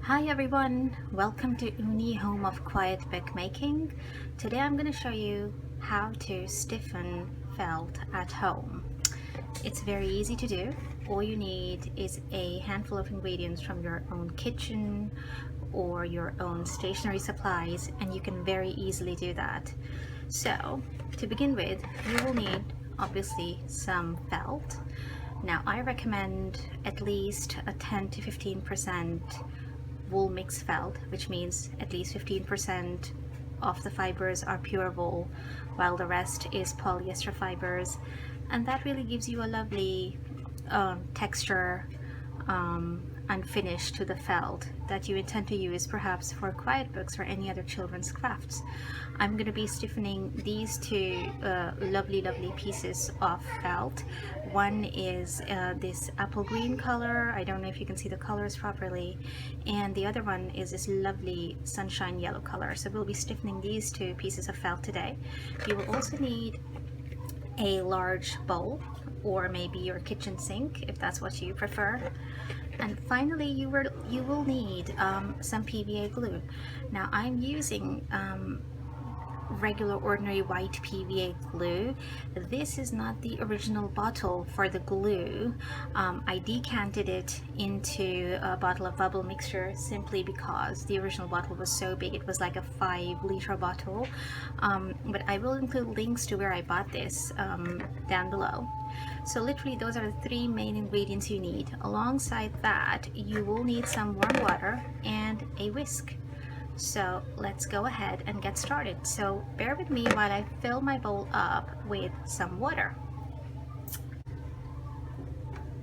Hi everyone, welcome to Uni Home of Quiet Bookmaking. Today I'm going to show you how to stiffen felt at home. It's very easy to do. All you need is a handful of ingredients from your own kitchen or your own stationery supplies, and you can very easily do that. So to begin with, you will need obviously some felt. Now I recommend at least a 10 to 15% wool mix felt, which means at least 15% of the fibers are pure wool while the rest is polyester fibers, and that really gives you a lovely texture and finish to the felt that you intend to use perhaps for quiet books or any other children's crafts. I'm going to be stiffening these two lovely pieces of felt. One is this apple green color, I don't know if you can see the colors properly, and the other one is this lovely sunshine yellow color. So we'll be stiffening these two pieces of felt today. You will also need a large bowl or maybe your kitchen sink if that's what you prefer. And finally you will need some PVA glue. Now I'm using regular ordinary white PVA glue. This is not the original bottle for the glue. I decanted it into a bottle of bubble mixture simply because the original bottle was so big. It was like a 5-liter bottle, but I will include links to where I bought this down below. So literally those are the three main ingredients you need. Alongside that, you will need some warm water and a whisk. So let's go ahead and get started. So bear with me while I fill my bowl up with some water.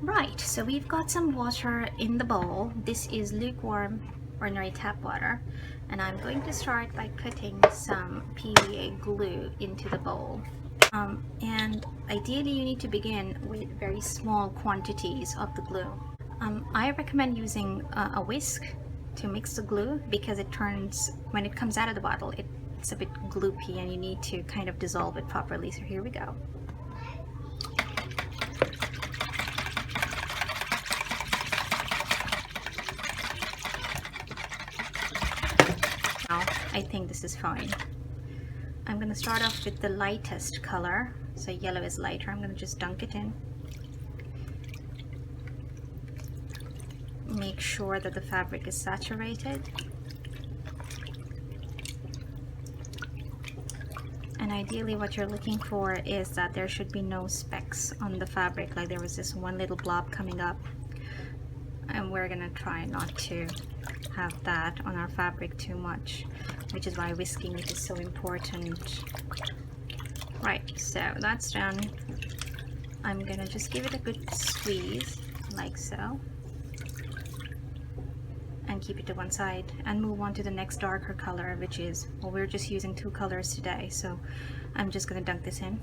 Right, so we've got some water in the bowl. This is lukewarm ordinary tap water, and I'm going to start by putting some PVA glue into the bowl. And ideally you need to begin with very small quantities of the glue. I recommend using a whisk to mix the glue because it turns, when it comes out of the bottle, it's a bit gloopy and you need to kind of dissolve it properly. So here we go. Now I think this is fine. I'm going to start off with the lightest color, so yellow is lighter. I'm going to just dunk it in. Make sure that the fabric is saturated, and ideally what you're looking for is that there should be no specks on the fabric, like there was this one little blob coming up, and we're gonna try not to have that on our fabric too much, which is why whisking it is so important. Right, so that's done. I'm gonna just give it a good squeeze like so, and keep it to one side and move on to the next darker color, which is, well, we're just using 2 colors today, so I'm just going to dunk this in.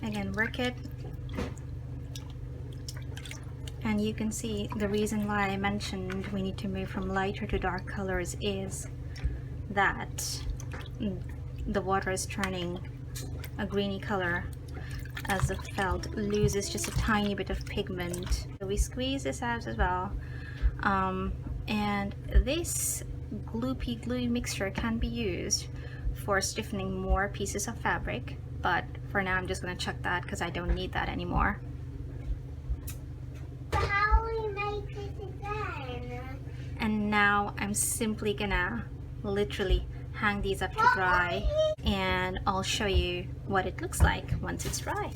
Again, work it, and you can see the reason why I mentioned we need to move from lighter to dark colors is that the water is turning a greeny color as the felt loses just a tiny bit of pigment. So we squeeze this out as well, and this gloopy glue mixture can be used for stiffening more pieces of fabric, but for now I'm just going to chuck that because I don't need that anymore. How will we make it again? And now I'm simply gonna literally hang these up to dry, and I'll show you what it looks like once it's dry.